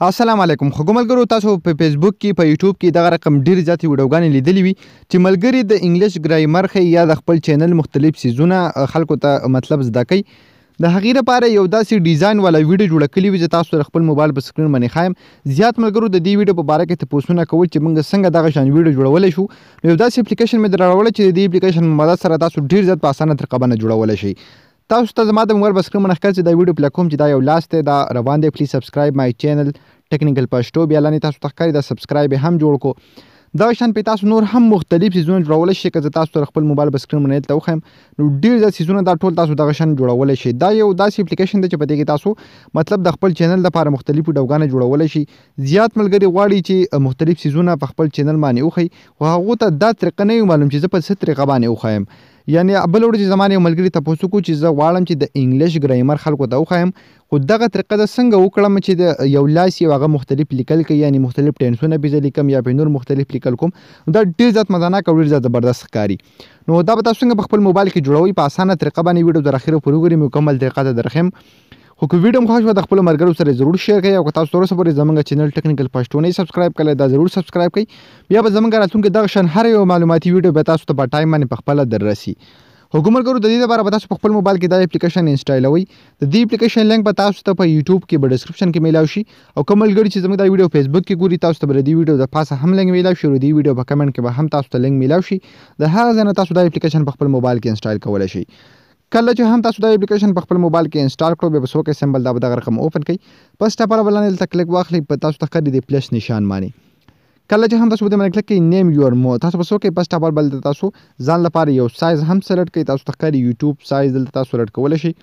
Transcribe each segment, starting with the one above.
السلام علیکم خو ملګرو تاسو په فیسبوک کې په یوټیوب کې دغه رقم ډیر زیاتې ویډیوګانې لیدلې وي چې ملګري د انګلیش ګرامر ښیي یا د خپل چینل مختلف سیزونه خلکو ته مطلب زده کوي د هغې لپاره یو داسې ډیزاین والا ویډیو جوړه کړې وي چې تاسو د خپل موبایل په سکرین باندې ښایم زیات ملګرو د دې ویډیو په باره کې تپوسونه کول چې موږ څنګه دغه شان ویډیو جوړولی شو نو یو داسې اپلیکیشن مې راوړی چې د دې اپلیکیشن په مدد سره تاسو ډیر زیات په اسانه طریقه باندې جوړولی شئ تاسو ته زما د موبایل په سکرین باندې ښکاري چې دا ویډیو پلی کوم چې دا یو لاس دی دا روان دی پلیز سبسکرایب مای چینل ټیکنیکل پښتو بیا لاندې تاسو ته ښکاري دا سبسکرایب هم جوړ کو دغه شان په تاسو نور هم مختلف سیزونه جوړولی شئ که زه تاسو ته خپل موبایل په سکرین باندې دلته وښیم نو ډېر زیات سیزونه دا ټول تاسو دغه شان جوړولی شئ دا یو داسې اپلیکیشن دی چې په دې کې تاسو مطلب د خپل چینل لپاره مختلف ویډیوګانې جوړولی شئ زیات ملګري غواړي چې مختلف سیزونه په خپل چینل باندې وښیي خو هغو ته دا طریقه نه وي معلوم چې زه په څه طریقه باندې وښایم یعنی بل ورځ زما یو ملګري تپوس وکړو چې زه غواړم چې د انګلیش ګرامر خلکو ته وښایم خو دغه طریقه زه څنګه وکړم چې د یو لاس یې هغه مختلف لیکل کوي یعنی مختلف ټینسونه پې زه لیکم یا پې نور مختلف لیکل کوم دا ډېر زیات مزاناک او ډېر زیات زبردست ښکاري نو دا به تاسو څنګه په خپل موبایل کې جوړوئ په اسانه طریقه باندې ویډیو در اخره پورې وګورئ مکمل طریقه ته درښیم خو که ویډیو مو خوښ وه د خپلو ملګرو سره ضرور شیر کړئ او که تاسو تر اوسه پورې زموږ چینل ټیکنیکل پښتو نه سبسکرایب کړی دا ضرور سبسکرایب کړئ بیا به زموږ راتلونکي دغه شان هر یو معلوماتي ویډیو به تاسو ته په ټایم باندې پخپله در رسي خو ملګرو د دې لپاره به تاسو په خپل موبایل کې دا اپلیکیشن انسټالوئ د دې اپلیکیشن لینک به تاسو ته په یوټیوب کې به ډسکرپشن کې میلاو شي او کوم ملګري چې زموږ دا ویډیو فیسبوک کې ګوري تاسو ته به د دې ویډیو د پاسه هم لینک میلاو شي او د دې ویډیو په کمنټ کې به هم تاسو ته لینک میلاو شي د هغه ځای نه تاسو دا اپلیکیشن په خپل موبایل کې انسټال کولی شئ کله چې هم تاسو دا اپلیکیشن په خپل موبایل کې انسټال کړو بیا به څوک سمبل دا به دغه رقم اوپن کړئ پس ټاپه به لاندې دلته کلیک واخلئ په تاسو ته ښکاري د پلس نشان باندې کله چې هم تاسو په دې باندې کلیک کړئ نیم یور مو تاسو به څه وکړئ پس ټاپه بل تاسو ځان لپاره یو سایز هم سلیکټ کړئ تاسو ته ښکاري یوټیوب سایز دلته تاسو سلیکټ کولی شئ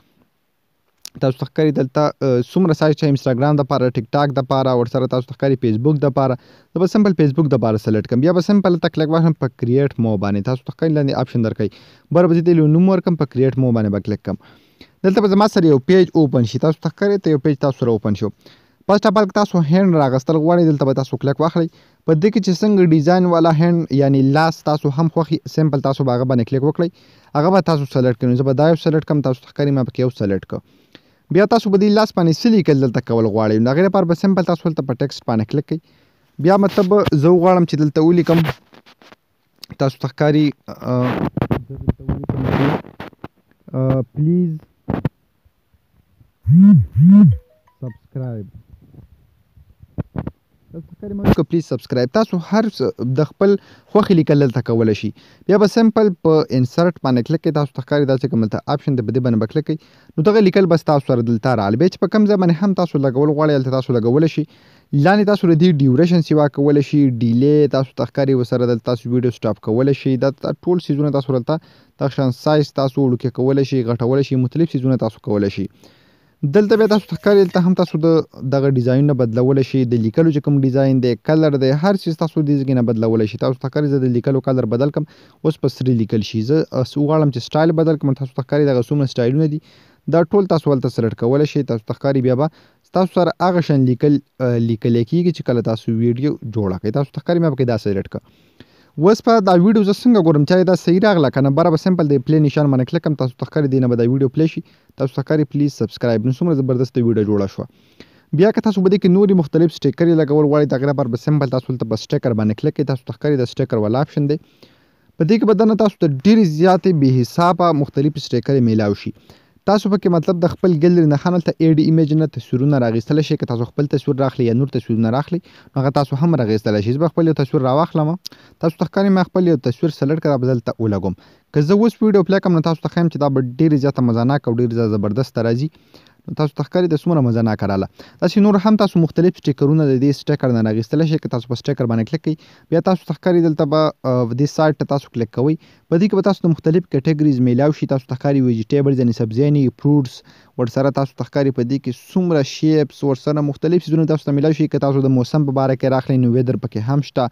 تاسو ته ښکاري دلته څومره سایز چې انسټاګرام دپاره ټیک ټاک دپاره ورسره تاسو ته ښکاري فیسبوک دپاره زه به سمپل فیسبوک دپاره سلیکټ کړم بیا به سمپل هلته کلیک واخلم په کریټ مو باندې تاسو ته ښکاري لاندې آپشن درکوي بر به زه دې نوم ورکړم په کریټ مو باندې به کلیک کړم دلته به زما سره یو پیج اوپن شي تاسو ته ښکاري ته یو پیج تاسو سره اوپن شو پس ټاپل تاسو هینډ راغستل غواړئ دلته به تاسو کلیک واخلئ په دې کې چې څنګه ډیزاین والا هینډ یعنی لاس تاسو هم خوښي سمپل تاسو به هغه باندې کلیک وکړئ هغه به تاسو سلیکټ کړئ زه به دا یو سلیکټ کړم تاسو ته ښکاري ما پکې یو سلیکټ کړ بیا تاسو به دې لاس باندې څه لیکل دلته کول غواړئ نو هغې لپاره به سمپل تاسو هلته په ټکسټ باندې کلیک کړئ بیا مطلب زه وغواړم چې دلته ولیکم تاسو ته ښکاري پلیز سبسکرایب پلیز سبسکرایب تاسو هر د خپل خوښې لیکل دلته کولی شي بیا به سمپل په انسرټ باندې کلیک کړئ تاسو ته ښکاري دا چې کوم دلته آپشن دی په دې باندې به کلیک کړئ نو دغه لیکل بس تاسو سره دلته راغلی بیا چې په کوم ځای باندې هم تاسو لګول غواړئ هلته تاسو لګولی شي لاندې تاسو د دې ډیوریشن سیوا کولی شي ډیلی تاسو ته ښکاري ورسره دلته تاسو ویډیو سټاپ کولی شي دا ټول سیزونه تاسو دلته دغه شان سایز تاسو وړوکی کولی شي غټولی شي مختلف سیزونه تاسو کولی شي دلته بیا تاسو ته ښکاري دلته هم تاسو دغه ډیزاینونه بدلولی شي د لیکلو چې کوم ډیزاین دی کلر دی هر چیز تاسو دې ځای نه بدلولی شي تاسو ته ښکاري زه د لیکلو کلر بدل کړم اوس په سري لیکل شي زه وغواړم چې سټایل بدل کړم تاسو ته ښکاري دغه څومره سټایلونه دي دا ټول تاسو هلته سلیکټ کولی شئ تاسو ته ښکاري بیا به تاسو سره هغه شان لیکلی کېږي چې کله تاسو ویډیو جوړه کړئ تاسو ته ښکاري ما پکې دا سلیکټ کړه اوس په دا ویډیو زه څنګه ګورم چې دا صحیح راغله که نه بره به سمپل د پلی نشان باندې کلیک کړم تاسو ته ښکاري دې نه به دا ویډیو پلی شي تاسو ته ښکاري پلیز سبسکرایب نو څومره زبردسته ویډیو جوړه شوه بیا که تاسو په دې کې نورې مختلف سټیکر یې لګول غواړئ د هغې لپاره به سمپل تاسو هلته په سټیکر باندې کلیک کړئ تاسو ته ښکاري د سټیکر والا آپشن دی په دې کې به دننه تاسو ته ډېرې زیاتې بې حسابه مختلف سټیکرې میلاو شي تاسو پکې مطلب د خپل ګیلري نه هم هلته ایډ ایمیج نه تصویرونه راغیستلی شئ که تاسو خپل تصویر راخلئ یا نور تصویرونه راخلئ نو هغه تاسو هم راغیستلی شئ زه به خپل یو تصویر راواخلم تاسو ته ښکاري ما خپل یو تصویر سلیکټ کړه به دلته ولګوم که زه اوس ویډیو پلی کړم نو تاسو ته ښایم چې دا به ډېرې زیاته مزاناک او ډېر زیات زبردسته راځي نو تاسو ته ښکاري د څومره مزاناکه راله داسې نور هم تاسو مختلف سټیکرونه د دې سټیکر نه راغیستلی شئ که تاسو په سټیکر باندې کلیک کړئ بیا تاسو ته ښکاري دلته به دې سایډ ته تاسو کلیک کوئ په دې کې به تاسو ته مختلف کیټګریز میلاو شي تاسو ته ښکاري ویجیټیبلز یعنې سبزیانې فروټس ورسره تاسو ته ښکاري په دې کې څومره شیپس ورسره مختلف څیزونه تاسو ته میلاو شي که تاسو د موسم په باره کې راخلئ نو ویدر پکې هم شته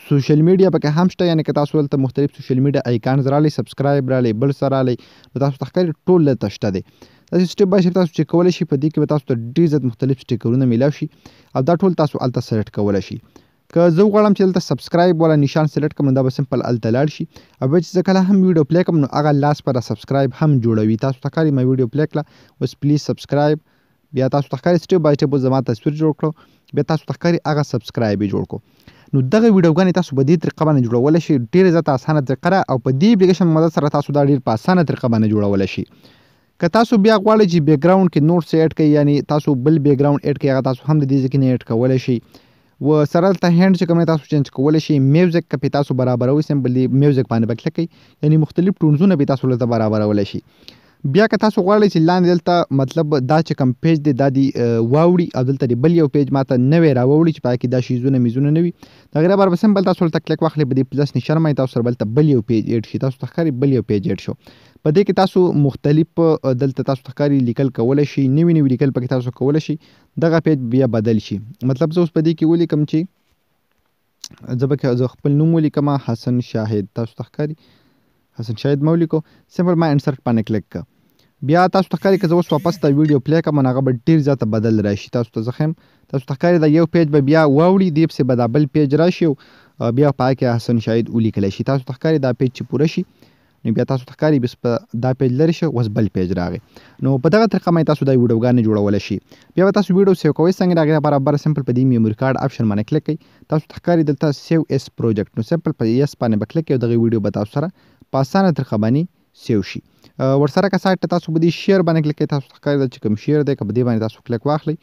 سوشل میډیا پکې هم شته یعنې که تاسو دلته مختلف سوشل میډیا ایکانز رالی سبسکرایب رالی بل څه رالی نو تاسو ته ښکاري ټول دلته شته دی داسې سټیپ بای سټیپ تاسو چیک کولی شئ په دې کې به تاسو ته ډېر زیات مختلف سټیکرونه میلاو شي او دا ټول تاسو هلته سلیکټ کولی شئ که زه وغواړم چې دلته سبسکرایب والا نشان سلیکټ کړم نو دا به سمپل هلته لاړ شي او بیا چې زه کله هم ویډیو پلی کړم نو هغه لاس پر سبسکرایب هم جوړوي تاسو ته ښکاري ما ویډیو پلی کړه اوس پلیز سبسکرایب بیا تاسو ته ښکاري سټیپ بای سټیپ زما تصویر جوړ کړو بیا تاسو ته ښکاري هغه سبسکرایب یې جوړ کړو نو دغه ویډیوګانې تاسو په دې طریقه باندې جوړولی شئ ډېره زیاته اسانه طریقه ده او په دې اپلیکیشن مدد سره تاسو دا ډېر په اسانه طریقه باندې جوړولی شئ که تاسو بیا غواړئ چې بیک ګراوند کې نور څه اډ کړئ یعنی تاسو بل بیک ګراوند اډ کړئ هغه تاسو هم د دې ځای کې نه اډ کولی شئ و سره دلته هینډ چې کوم دی تاسو چینج کولی شئ میوزیک که پې تاسو برابروئ سمپلی میوزیک باندې به کلیک کړئ یعنی مختلف ټونزونه به تاسو دلته برابرولی شئ بیا که تاسو غواړئ چې لاندې دلته مطلب دا چې کوم پیج دی دا دی واوړي او دلته دی بل یو پیج ماته نوی راوړي چې په هغه کې دا شیزونه میزونه نه وي د هغې لپاره به سمپل تاسو دلته کلیک واخلئ په دې پلس نشان باندې تاسو سره بلته بل یو پیج ایډ شي تاسو ته ښکاري بل یو پیج ایډ شو په دې کې تاسو مختلف دلته تاسو ته ښکاري لیکل کولی شي نوي نوي لیکل پکې تاسو کولی شي دغه پیج بیا بدل شي مطلب زه اوس په دې کې ولیکم چې زه به خپل نوم ولیکم حسن شاهد تاسو ته ښکاري حسن شاهد مو ولیکو سمپل ما انسرټ باندې کلیک کړه بیا تاسو ته ښکاري که زه اوس واپس دا ویډیو پلی کړم نو هغه به ډېر زیاته بدل راشي تاسو ته زه ښیم تاسو ته ښکاري دا یو پیج به بیا واوړي دې پسې به دا بل پیج راشي او بیا په هغه کې حسن شاهد ولیکلی شي تاسو ته ښکاري دا پیج چې پوره شي نو بیا تاسو ته ښکاري بس په دا پیج لرې شي اوس بل پیج راغی نو په دغه طریقه باندې تاسو دا ویډیوګانې جوړولی شي بیا به تاسو ویډیو سیو کوئ څنګه د هغې لپاره سمپل په دې میموري کارډ آپشن باندې کلیک کوئ تاسو ته ښکاري دلته سیو ایس پروجیکټ نو سمپل په ایس باندې به کلیک کوئ دغه ویډیو به تاسو سره په اسانه طریقه باندې سیو شي ورسره که سایت ته تاسو به دې شیر باندې کلیک کوئ تاسو ته ښکاري چې کوم شیر دی که په دې باندې تاسو کلیک واخلئ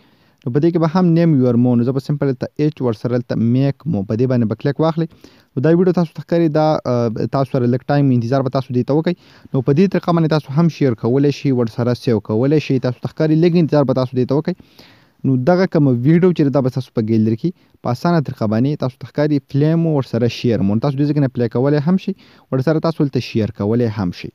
نو په دې کې به هم نیم یور مو نو زه به سمپل دلته ایچ ورسره دلته میک مو په دې باندې به کلیک واخلئ نو دا ویډیو تاسو ته ښکاري دا تاسو سره لږ ټایم انتظار به تاسو دې ته وکړئ نو په دې طریقه باندې تاسو هم شیر کولی شئ ورسره سیو کولی شئ تاسو ته ښکاري لږ انتظار به تاسو دې ته وکړئ نو دغه کوم ویډیو چې دا به تاسو په ګیلري کې په اسانه طریقه باندې تاسو ته ښکاري پلی مو ورسره شیر مو تاسو دې ځای کې نه پلی کولی هم شئ ورسره تاسو دلته شیر کولی هم شئ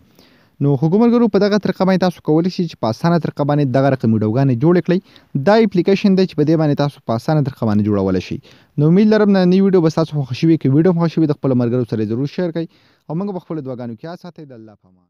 نو خو ګمرګرو په دغه طریقه باندې تاسو کولی شئ چې په اسانه طریقه باندې دغه رقم ویډیوګانې جوړې کړئ دا اپلیکیشن دی چې په دې باندې تاسو په اسانه طریقه باندې جوړولی شئ نو امید لرم نننۍ ویډیو به ستاسو خوښه شوي که ویډیو خوښه شوي د خپلو ملګرو سره ضرور شیر کړئ او موږ به خپلو دعاګانو کې یاد ساتئ د الله په امان